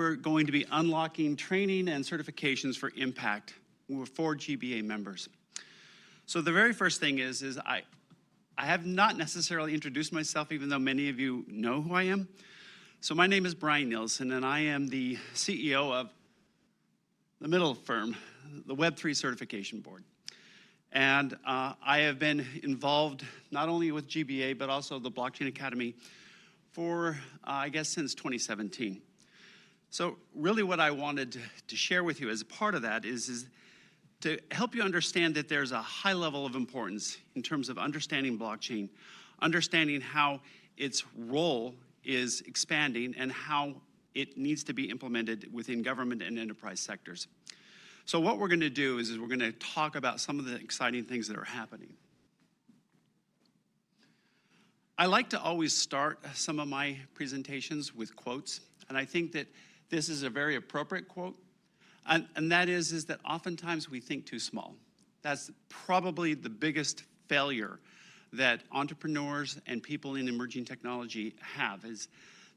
we're going to be unlocking training and certifications for impact for GBA members. So the very first thing is I have not necessarily introduced myself, even though many of you know who I am. So my name is Bryant Nielson, and I am the CEO of the middle firm, the Web3 Certification Board. And I have been involved not only with GBA, but also the Blockchain Academy for, I guess, since 2017. So really what I wanted to share with you as a part of that is to help you understand that there's a high level of importance in terms of understanding blockchain, understanding how its role is expanding and how it needs to be implemented within government and enterprise sectors. So what we're going to do is we're going to talk about some of the exciting things that are happening. I like to always start some of my presentations with quotes, and I think that this is a very appropriate quote, and that is that oftentimes we think too small. That's probably the biggest failure that entrepreneurs and people in emerging technology have, is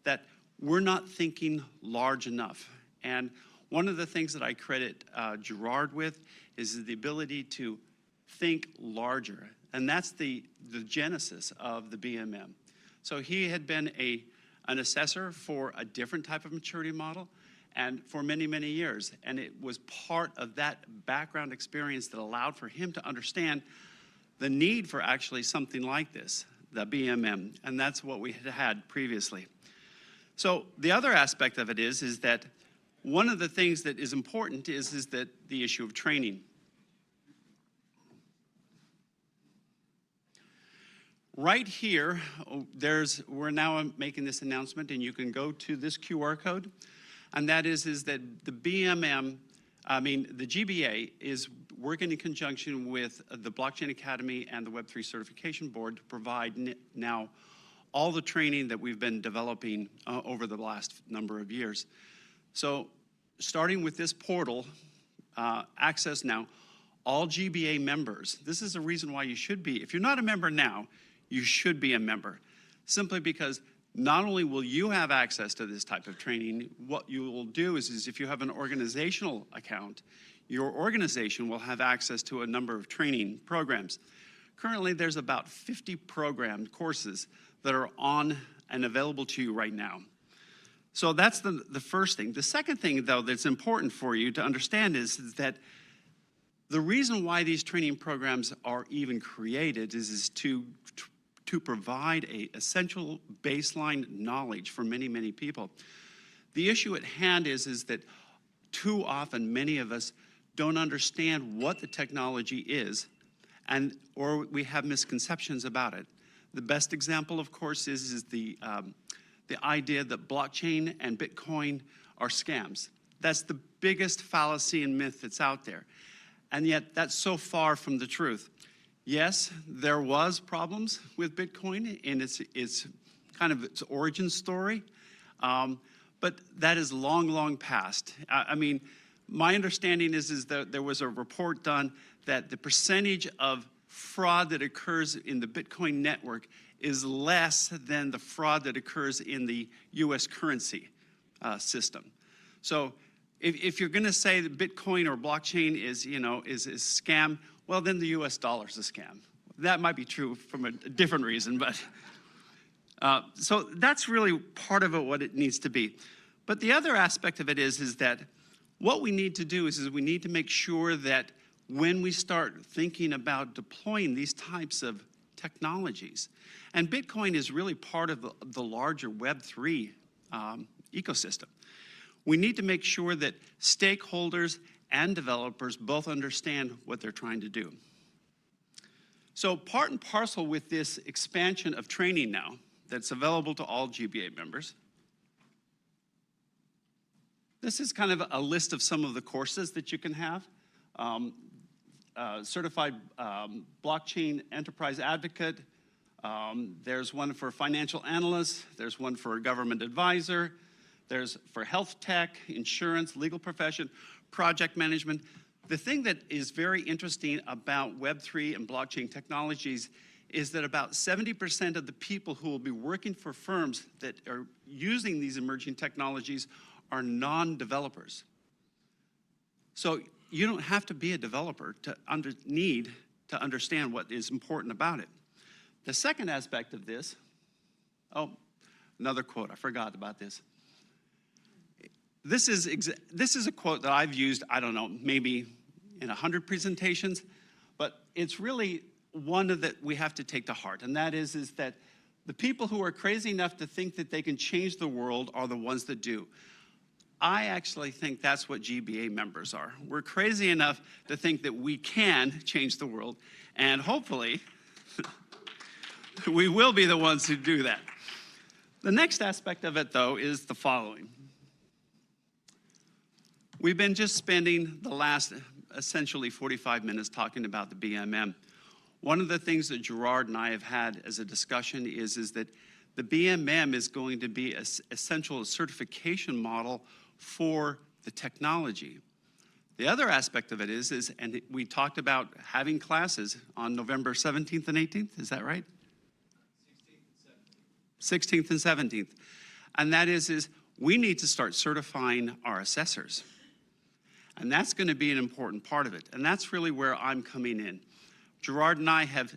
that we're not thinking large enough. And one of the things that I credit Gerard with is the ability to think larger. And that's the genesis of the BMM. So he had been an assessor for a different type of maturity model and for many, many years. And it was part of that background experience that allowed for him to understand the need for actually something like this, the BMM. And that's what we had previously. So the other aspect of it is that one of the things that is important is that the issue of training. Right here, we're now making this announcement, and you can go to this QR code, and that is that the BMM, the GBA is working in conjunction with the Blockchain Academy and the Web3 Certification Board to provide now all the training that we've been developing over the last number of years. So starting with this portal, access now, all GBA members. This is a reason why you should be. If you're not a member now, you should be a member. Simply because not only will you have access to this type of training, what you will do is if you have an organizational account, your organization will have access to a number of training programs. Currently, there's about 50 programmed courses that are on and available to you right now. So that's the first thing. The second thing, though, that's important for you to understand is that the reason why these training programs are even created is to provide an essential baseline knowledge for many, many people. The issue at hand is that too often many of us don't understand what the technology is, or we have misconceptions about it. The best example, of course, is the idea that blockchain and Bitcoin are scams. That's the biggest fallacy and myth that's out there. And yet that's so far from the truth. Yes, there was problems with Bitcoin in its kind of its origin story, but that is long, long past. I mean, my understanding is that there was a report done that the percentage of fraud that occurs in the Bitcoin network is less than the fraud that occurs in the US currency system. So if you're gonna say that Bitcoin or blockchain is a scam, well, then the US dollar's a scam. That might be true from a different reason, but so that's really part of it, what it needs to be. But the other aspect of it is that what we need to do is we need to make sure that when we start thinking about deploying these types of technologies, and Bitcoin is really part of the larger Web3 ecosystem, we need to make sure that stakeholders and developers both understand what they're trying to do. So part and parcel with this expansion of training now that's available to all GBA members, this is kind of a list of some of the courses that you can have. Certified Blockchain Enterprise Advocate. There's one for financial analysts. There's one for a government advisor. There's for health tech, insurance, legal profession, project management. The thing that is very interesting about Web3 and blockchain technologies is that about 70% of the people who will be working for firms that are using these emerging technologies are non-developers. So you don't have to be a developer to need to understand what is important about it. The second aspect of this, oh, another quote, I forgot about this. This is a quote that I've used, I don't know, maybe in 100 presentations, but it's really one that we have to take to heart, and that is that the people who are crazy enough to think that they can change the world are the ones that do. I actually think that's what GBA members are. We're crazy enough to think that we can change the world, and hopefully, we will be the ones who do that. The next aspect of it, though, is the following. We've been just spending the last essentially 45 minutes talking about the BMM. One of the things that Gerard and I have had as a discussion is that the BMM is going to be an essential certification model for the technology. The other aspect of it is, and we talked about having classes on November 17th and 18th, is that right? 16th and 17th. And that is we need to start certifying our assessors. And that's going to be an important part of it. And that's really where I'm coming in. Gerard and I have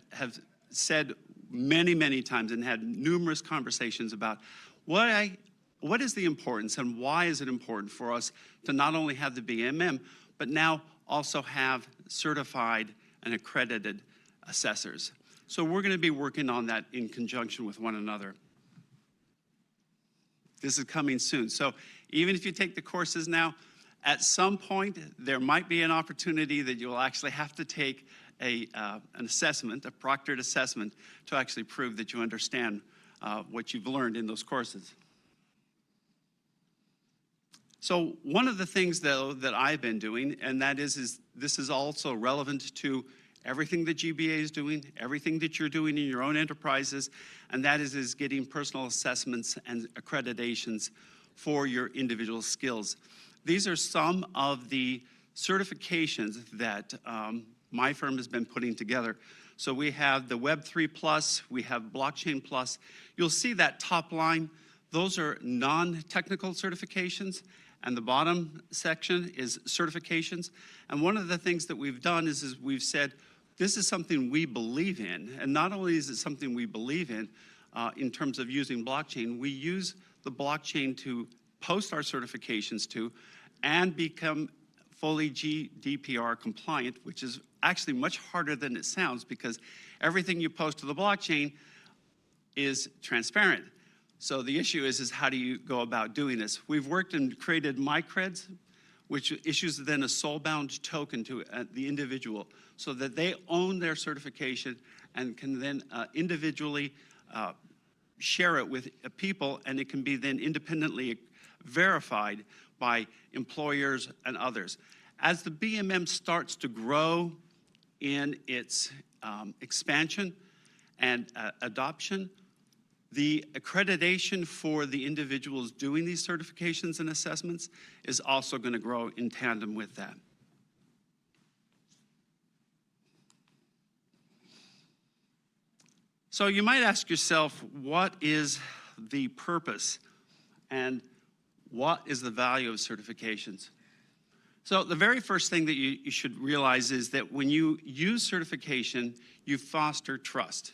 said many, many times and had numerous conversations about what is the importance and why is it important for us to not only have the BMM, but now also have certified and accredited assessors. So we're going to be working on that in conjunction with one another. This is coming soon. So even if you take the courses now, at some point, there might be an opportunity that you'll actually have to take an assessment, a proctored assessment, to actually prove that you understand what you've learned in those courses. So one of the things, though, that I've been doing, and that is this is also relevant to everything that GBA is doing, everything that you're doing in your own enterprises, and that is getting personal assessments and accreditations for your individual skills. These are some of the certifications that my firm has been putting together. So we have the Web3 Plus, we have Blockchain Plus. You'll see that top line. Those are non-technical certifications, and the bottom section is certifications. And one of the things that we've done is we've said, this is something we believe in, and not only is it something we believe in terms of using blockchain, we use the blockchain to post our certifications to and become fully GDPR compliant, which is actually much harder than it sounds because everything you post to the blockchain is transparent. So the issue is how do you go about doing this? We've worked and created MyCreds, which issues then a soul-bound token to the individual so that they own their certification and can then individually share it with people, and it can be then independently verified by employers and others. As the BMM starts to grow in its expansion and adoption, the accreditation for the individuals doing these certifications and assessments is also going to grow in tandem with that. So you might ask yourself, what is the purpose and what is the value of certifications? So the very first thing that you should realize is that when you use certification, you foster trust.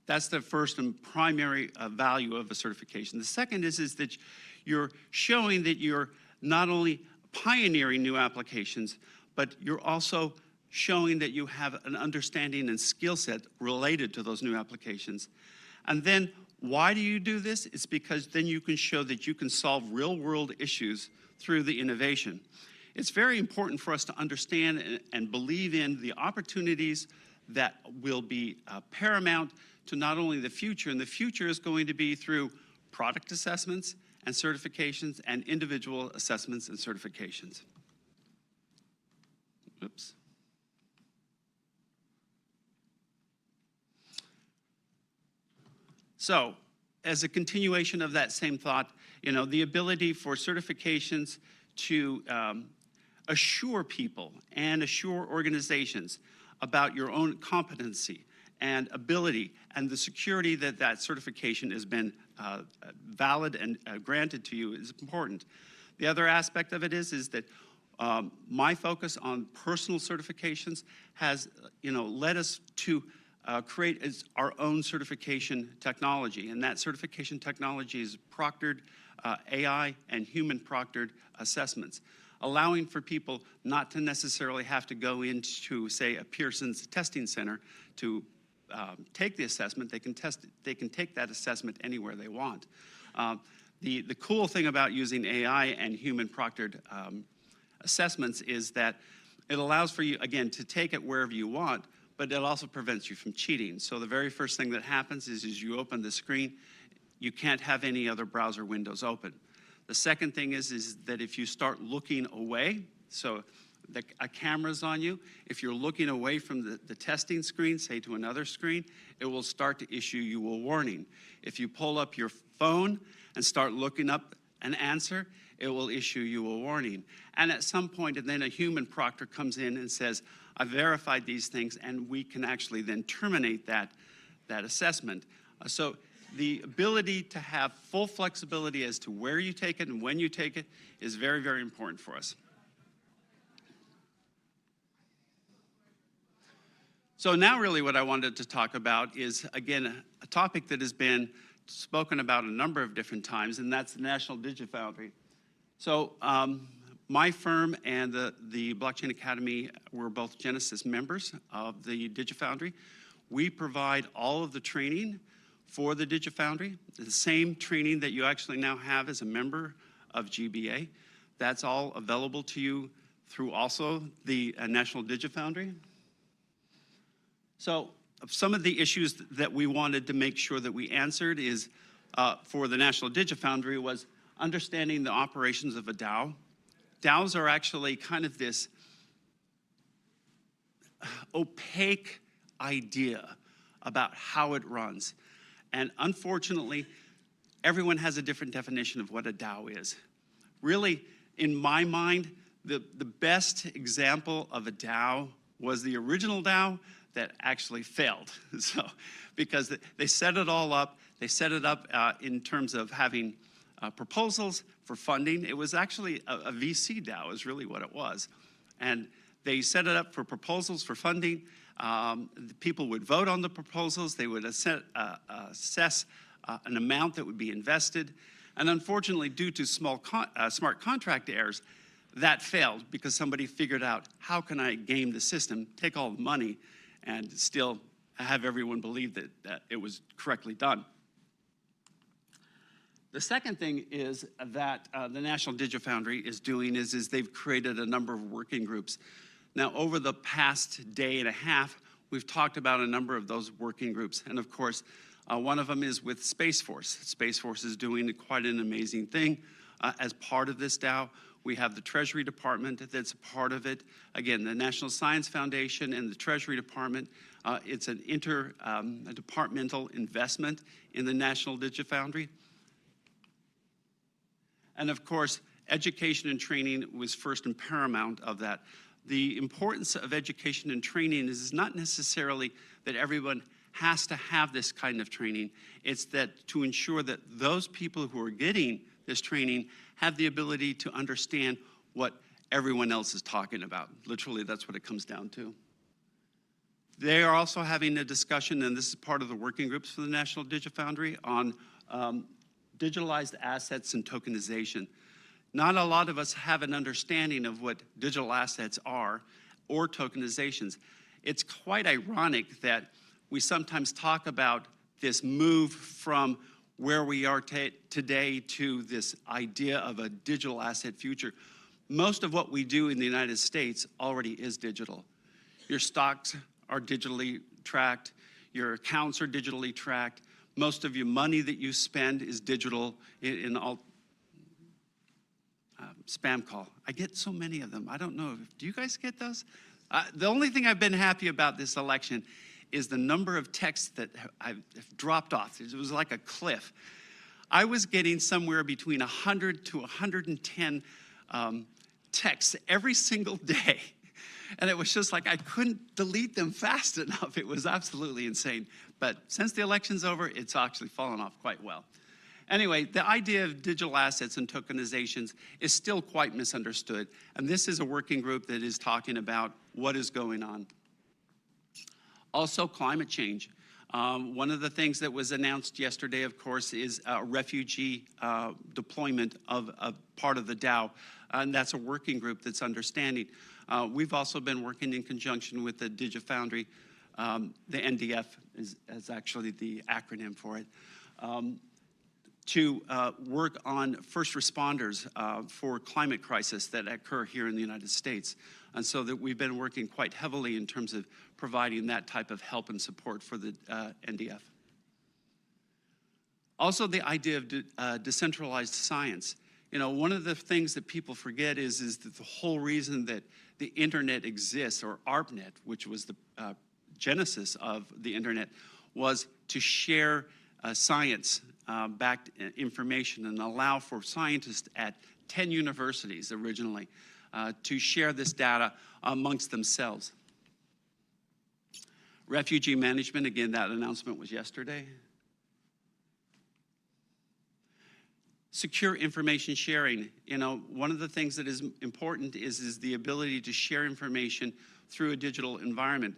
That's the first and primary value of a certification. The second is that you're showing that you're not only pioneering new applications, but you're also showing that you have an understanding and skill set related to those new applications. And then why do you do this? It's because then you can show that you can solve real-world issues through the innovation. It's very important for us to understand and believe in the opportunities that will be paramount to not only the future, and the future is going to be through product assessments and certifications and individual assessments and certifications. Oops. So, as a continuation of that same thought, the ability for certifications to assure people and assure organizations about your own competency and ability and the security that certification has been valid and granted to you is important. The other aspect of it is that my focus on personal certifications has, led us to create our own certification technology, and that certification technology is proctored AI and human proctored assessments, allowing for people not to necessarily have to go into, say, a Pearson's testing center to take the assessment. They can take that assessment anywhere they want. The cool thing about using AI and human proctored assessments is that it allows for you, again, to take it wherever you want, but it also prevents you from cheating. So the very first thing that happens is you open the screen, you can't have any other browser windows open. The second thing is that if you start looking away, so a camera's on you, if you're looking away from the testing screen, say to another screen, it will start to issue you a warning. If you pull up your phone and start looking up an answer, it will issue you a warning. And at some point, and then a human proctor comes in and says, I've verified these things, and we can actually then terminate that assessment. So the ability to have full flexibility as to where you take it and when you take it is very, very important for us. So now really what I wanted to talk about is, again, a topic that has been spoken about a number of different times, and that's the National DigiFoundry. So my firm and the Blockchain Academy were both Genesis members of the DigiFoundry. We provide all of the training for the DigiFoundry, the same training that you actually now have as a member of GBA. That's all available to you through also the National DigiFoundry. So some of the issues that we wanted to make sure that we answered is for the National DigiFoundry was understanding the operations of a DAO. DAOs are actually kind of this opaque idea about how it runs. And unfortunately, everyone has a different definition of what a DAO is. Really, in my mind, the best example of a DAO was the original DAO that actually failed. So, because they set it all up, they set it up in terms of having proposals for funding. It was actually a VC DAO is really what it was. And they set it up for proposals for funding. People would vote on the proposals. They would assess an amount that would be invested. And unfortunately, due to smart contract errors, that failed because somebody figured out, how can I game the system, take all the money, and still have everyone believe that it was correctly done. The second thing is that the National DigiFoundry is doing is they've created a number of working groups. Now, over the past day and a half, we've talked about a number of those working groups. And of course, one of them is with Space Force. Space Force is doing quite an amazing thing. As part of this DAO, we have the Treasury Department that's a part of it. Again, the National Science Foundation and the Treasury Department. It's an interdepartmental investment in the National DigiFoundry. And of course, education and training was first and paramount of that. The importance of education and training is not necessarily that everyone has to have this kind of training. It's that to ensure that those people who are getting this training have the ability to understand what everyone else is talking about. Literally, that's what it comes down to. They are also having a discussion, and this is part of the working groups for the National DigiFoundry, on digitalized assets and tokenization. Not a lot of us have an understanding of what digital assets are or tokenizations. It's quite ironic that we sometimes talk about this move from where we are today to this idea of a digital asset future. Most of what we do in the United States already is digital. Your stocks are digitally tracked, your accounts are digitally tracked, most of your money that you spend is digital in all. Spam call. I get so many of them. I don't know. Do you guys get those? The only thing I've been happy about this election is the number of texts that have dropped off. It was like a cliff. I was getting somewhere between 100 to 110 texts every single day. And it was just like I couldn't delete them fast enough. It was absolutely insane. But since the election's over, it's actually fallen off quite well. Anyway, the idea of digital assets and tokenizations is still quite misunderstood, and this is a working group that is talking about what is going on. Also, climate change. One of the things that was announced yesterday, of course, is refugee deployment of part of the DAO, and that's a working group that's understanding. We've also been working in conjunction with the DigiFoundry. The NDF is actually the acronym for it, to work on first responders for climate crisis that occur here in the United States. And so that we've been working quite heavily in terms of providing that type of help and support for the NDF. Also, the idea of decentralized science. You know, one of the things that people forget is that the whole reason that the internet exists, or ARPANET, which was the genesis of the internet, was to share science-backed information and allow for scientists at 10 universities originally to share this data amongst themselves. Refugee management, again, that announcement was yesterday. Secure information sharing. You know, one of the things that is important is the ability to share information through a digital environment.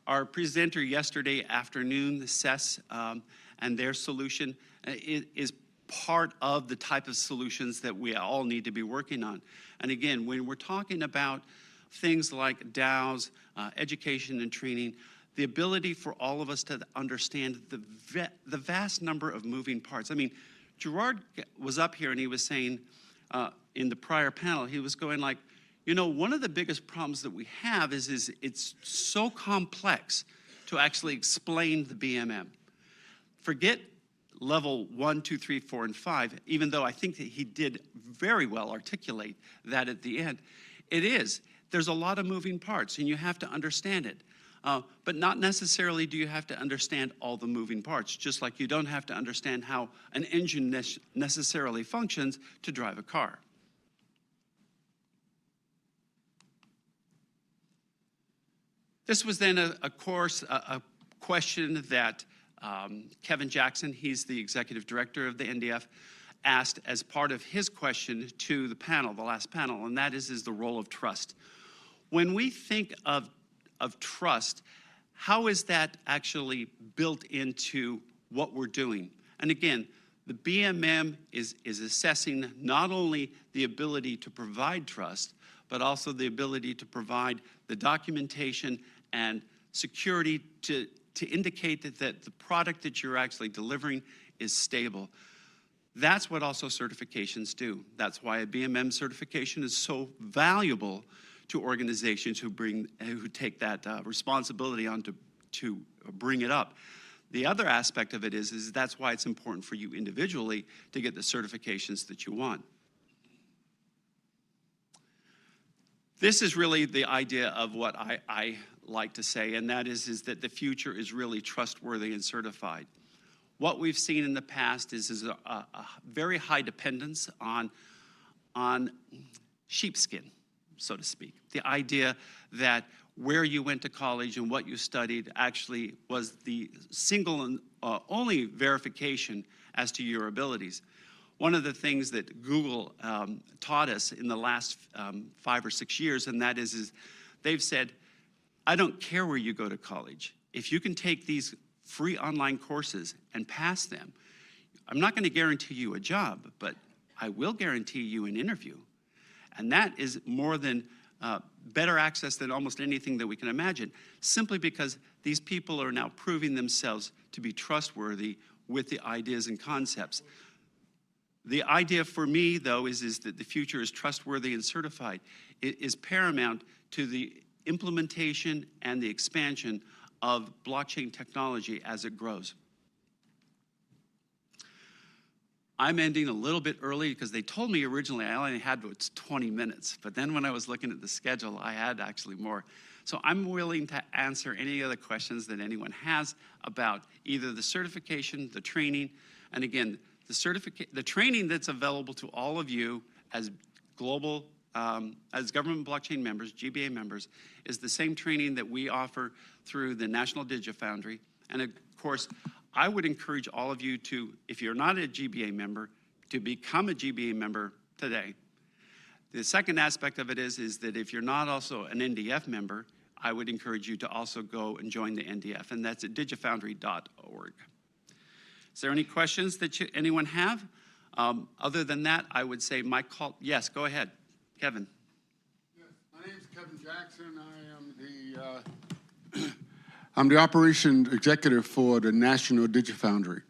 Our presenter yesterday afternoon, CES, and their solution is part of the type of solutions that we all need to be working on. And again, when we're talking about things like DAOs, education and training, the ability for all of us to understand the vast number of moving parts. I mean, Gerard was up here and he was saying in the prior panel, he was going like, you know, one of the biggest problems that we have is it's so complex to actually explain the BMM. Forget level 1, 2, 3, 4, and 5, even though I think that he did very well articulate that at the end. It is. There's a lot of moving parts, and you have to understand it. But not necessarily do you have to understand all the moving parts, just like you don't have to understand how an engine necessarily functions to drive a car. This was then a question that Kevin Jackson, he's the executive director of the NDF, asked as part of his question to the panel, the last panel, and that is the role of trust. When we think of trust, how is that actually built into what we're doing? And again, the BMM is assessing not only the ability to provide trust, but also the ability to provide the documentation and security to indicate that the product that you're actually delivering is stable. That's what also certifications do. That's why a BMM certification is so valuable to organizations who take that responsibility on to bring it up. The other aspect of it is that's why it's important for you individually to get the certifications that you want. This is really the idea of what I like to say, and that is that the future is really trustworthy and certified. What we've seen in the past is a very high dependence on sheepskin, so to speak. The idea that where you went to college and what you studied actually was the single and only verification as to your abilities. One of the things that Google taught us in the last 5 or 6 years, and that is they've said, I don't care where you go to college. If you can take these free online courses and pass them, I'm not going to guarantee you a job, but I will guarantee you an interview. And that is more than better access than almost anything that we can imagine, simply because these people are now proving themselves to be trustworthy with the ideas and concepts. The idea for me, though, is that the future is trustworthy and certified. It is paramount to the implementation and the expansion of blockchain technology as it grows. I'm ending a little bit early because they told me originally I only had 20 minutes, but then when I was looking at the schedule, I had actually more. So I'm willing to answer any other questions that anyone has about either the certification, the training, and again, the training that's available to all of you as global, as government blockchain members, GBA members, is the same training that we offer through the National DigiFoundry. And of course, I would encourage all of you to, if you're not a GBA member, to become a GBA member today. The second aspect of it is that if you're not also an NDF member, I would encourage you to also go and join the NDF, and that's at digifoundry.org. Is there any questions that anyone have? Other than that, I would say my call. Yes, go ahead, Kevin. Yes, my name is Kevin Jackson. I'm the operations executive for the National DigiFoundry.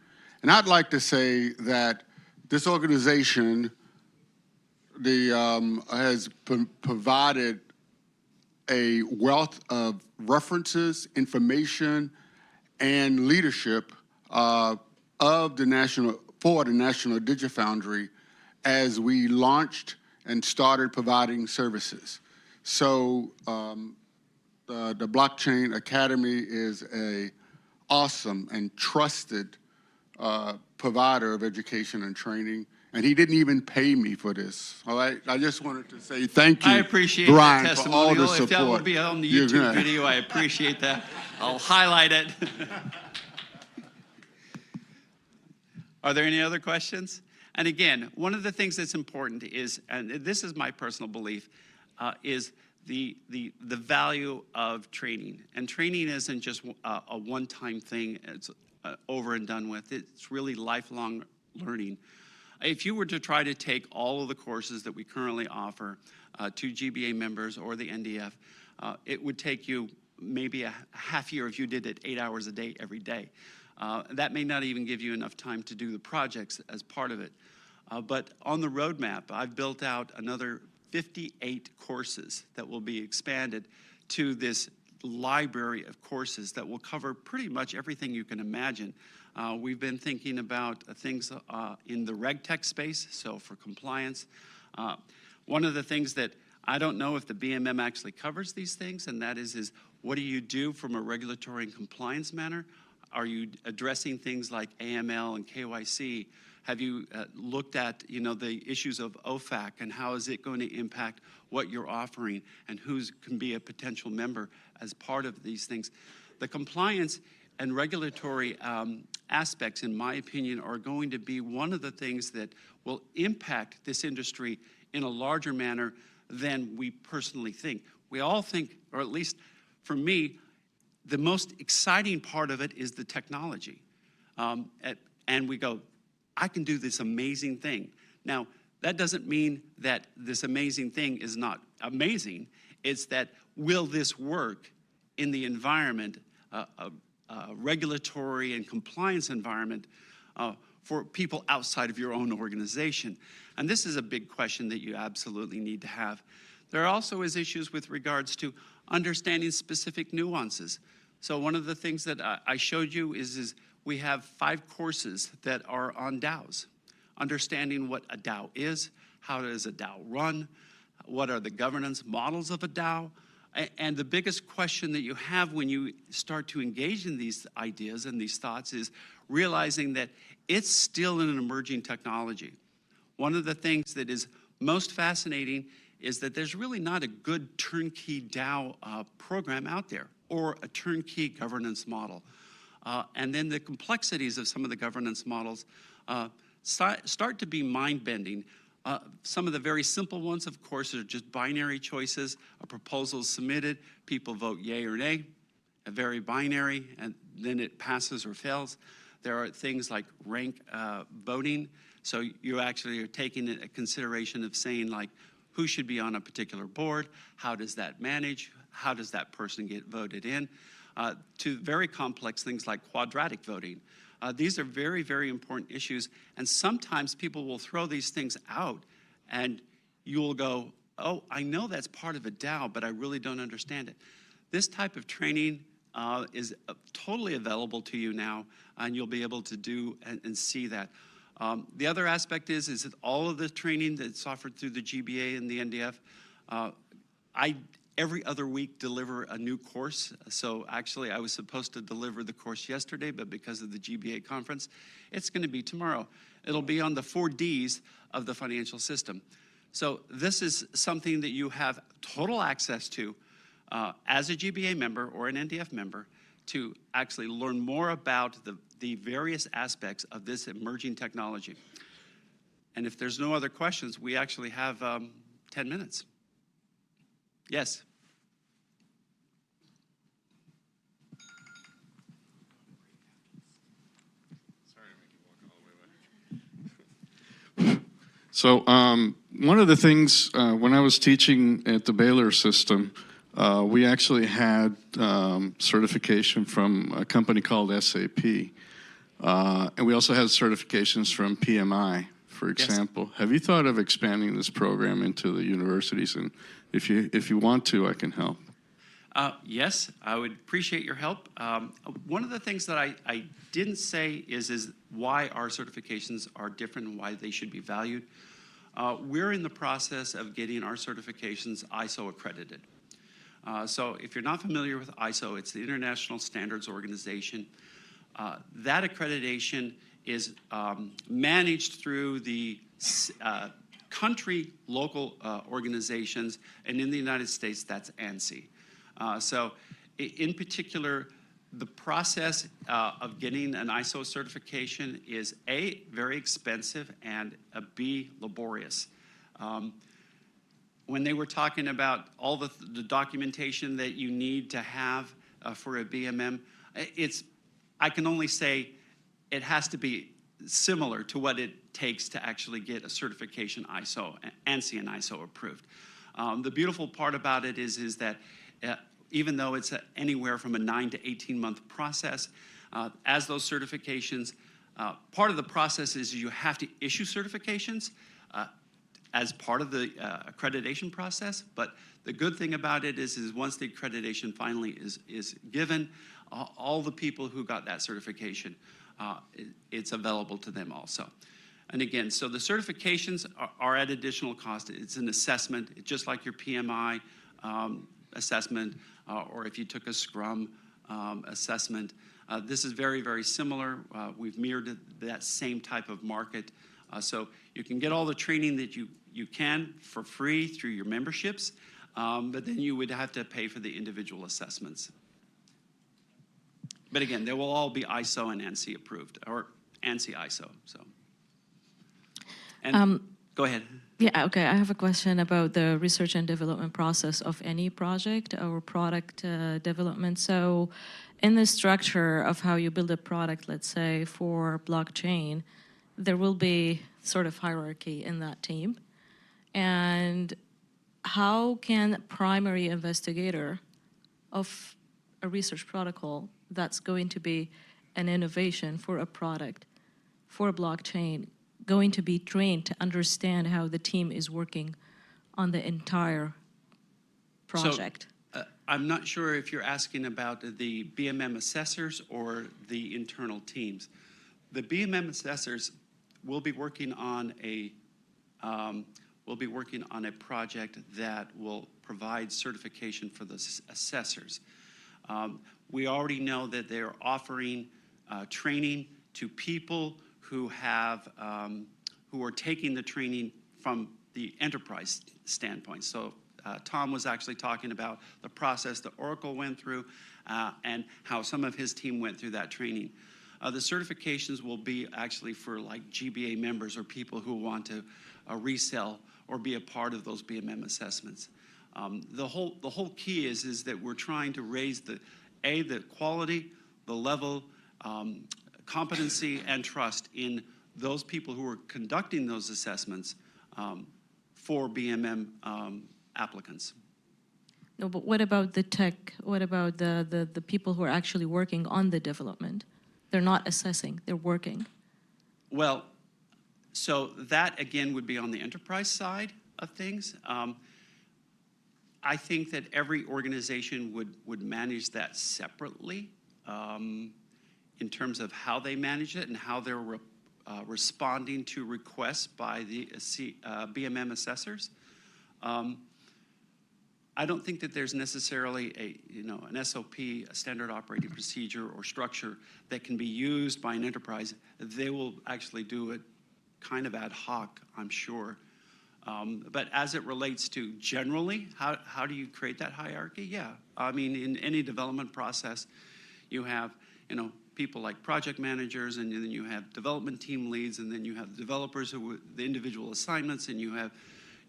And I'd like to say that this organization has provided a wealth of references, information, and leadership for the National DigiFoundry as we launched and started providing services. So the Blockchain Academy is an awesome and trusted provider of education and training, and he didn't even pay me for this. All right, I just wanted to say thank you, I appreciate Brian, that for all the testimonial. If that will support. be on the YouTube video, I appreciate that. I'll highlight it. Are there any other questions? And again, one of the things that's important is, and this is my personal belief, is the value of training. And training isn't just a one-time thing. It's over and done with. It's really lifelong learning. If you were to try to take all of the courses that we currently offer to GBA members or the NDF, it would take you maybe a half year if you did it 8 hours a day every day. That may not even give you enough time to do the projects as part of it. But on the roadmap, I've built out another 58 courses that will be expanded to this library of courses that will cover pretty much everything you can imagine. We've been thinking about things in the RegTech space, so for compliance. One of the things that I don't know if the BMM actually covers these things, and that is what do you do from a regulatory and compliance manner? Are you addressing things like AML and KYC? Have you looked at, the issues of OFAC and how is it going to impact what you're offering and who can be a potential member as part of these things? The compliance and regulatory aspects, in my opinion, are going to be one of the things that will impact this industry in a larger manner than we personally think. We all think, or at least for me, the most exciting part of it is the technology. And we go, I can do this amazing thing. Now, that doesn't mean that this amazing thing is not amazing. It's that, will this work in the environment, regulatory and compliance environment for people outside of your own organization? And this is a big question that you absolutely need to have. There also is issues with regards to understanding specific nuances. So one of the things that I showed you is we have 5 courses that are on DAOs. Understanding what a DAO is, how does a DAO run, what are the governance models of a DAO, and the biggest question that you have when you start to engage in these ideas and these thoughts is realizing that it's still an emerging technology. One of the things that is most fascinating is that there's really not a good turnkey DAO program out there or a turnkey governance model. And then the complexities of some of the governance models start to be mind-bending. Some of the very simple ones, of course, are just binary choices. A proposal is submitted, people vote yay or nay, a very binary, and then it passes or fails. There are things like rank voting. So you actually are taking a consideration of saying, like, who should be on a particular board? How does that manage? How does that person get voted in? To very complex things like quadratic voting. These are very, very important issues, and sometimes people will throw these things out, and you'll go, oh, I know that's part of a DAO, but I really don't understand it. This type of training is totally available to you now, and you'll be able to do and see that. The other aspect is that all of the training that's offered through the GBA and the NDF, I every other week deliver a new course. So actually I was supposed to deliver the course yesterday, but because of the GBA conference, it's going to be tomorrow. It'll be on the 4 Ds of the financial system. So this is something that you have total access to as a GBA member or an NDF member to actually learn more about the various aspects of this emerging technology. And if there's no other questions, we actually have 10 minutes. Yes. So one of the things, when I was teaching at the Baylor system, we actually had certification from a company called SAP. And we also had certifications from PMI, for example. Yes. Have you thought of expanding this program into the universities? And if you want to, I can help. Yes, I would appreciate your help. One of the things that I didn't say is why our certifications are different and why they should be valued. We're in the process of getting our certifications ISO accredited. So if you're not familiar with ISO, it's the International Standards Organization. That accreditation is managed through the country local organizations, and in the United States, that's ANSI. So in particular, the process of getting an ISO certification is A, very expensive, and B, laborious. When they were talking about all the documentation that you need to have for a BMM, I can only say it has to be similar to what it takes to actually get a certification ISO, ANSI and ISO approved. The beautiful part about it is that even though it's anywhere from a 9 to 18 month process, as those certifications, part of the process is you have to issue certifications as part of the accreditation process. But the good thing about it is once the accreditation finally is given, all the people who got that certification, it's available to them also. And again, so the certifications are at additional cost. It's an assessment, just like your PMI assessment, or if you took a Scrum assessment. This is very, very similar. We've mirrored that same type of market. So you can get all the training that you can for free through your memberships, but then you would have to pay for the individual assessments. But again, they will all be ISO and ANSI approved, or ANSI ISO. So, and go ahead. Yeah, okay. I have a question about the research and development process of any project or product development. So in the structure of how you build a product, let's say for blockchain, there will be sort of hierarchy in that team. And how can a primary investigator of a research protocol that's going to be an innovation for a product, for a blockchain, going to be trained to understand how the team is working on the entire project? So, I'm not sure if you're asking about the BMM assessors or the internal teams. The BMM assessors will be working on a project that will provide certification for the assessors. We already know that they're offering training to people who are taking the training from the enterprise standpoint. So Tom was actually talking about the process that Oracle went through and how some of his team went through that training. The certifications will be actually for like GBA members or people who want to resell or be a part of those BMM assessments. The whole key is that we're trying to raise the quality, the level, competency, and trust in those people who are conducting those assessments for BMM applicants. No, but what about the tech? What about the people who are actually working on the development? They're not assessing, they're working. Well, so that again would be on the enterprise side of things. I think that every organization would manage that separately in terms of how they manage it and how they're responding to requests by the BMM assessors. I don't think that there's necessarily an SOP, a standard operating procedure or structure that can be used by an enterprise. They will actually do it kind of ad hoc, I'm sure. But as it relates to generally, how do you create that hierarchy? Yeah, I mean, in any development process, you have, people like project managers, and then you have development team leads, and then you have developers the individual assignments, and you have,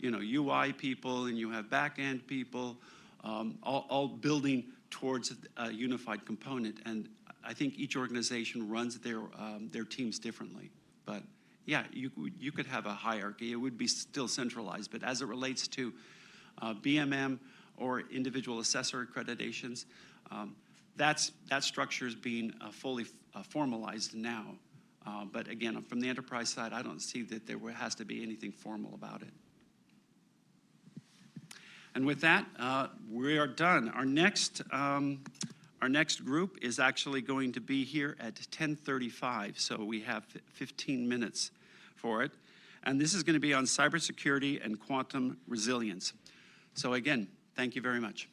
UI people, and you have back-end people, all building towards a unified component. And I think each organization runs their teams differently. But yeah, you could have a hierarchy. It would be still centralized. But as it relates to BMM or individual assessor accreditations, that structure is being fully formalized now. But again, from the enterprise side, I don't see that there has to be anything formal about it. And with that, we are done. Our next group is actually going to be here at 10:35, so we have 15 minutes for it. And this is going to be on cybersecurity and quantum resilience. So again, thank you very much.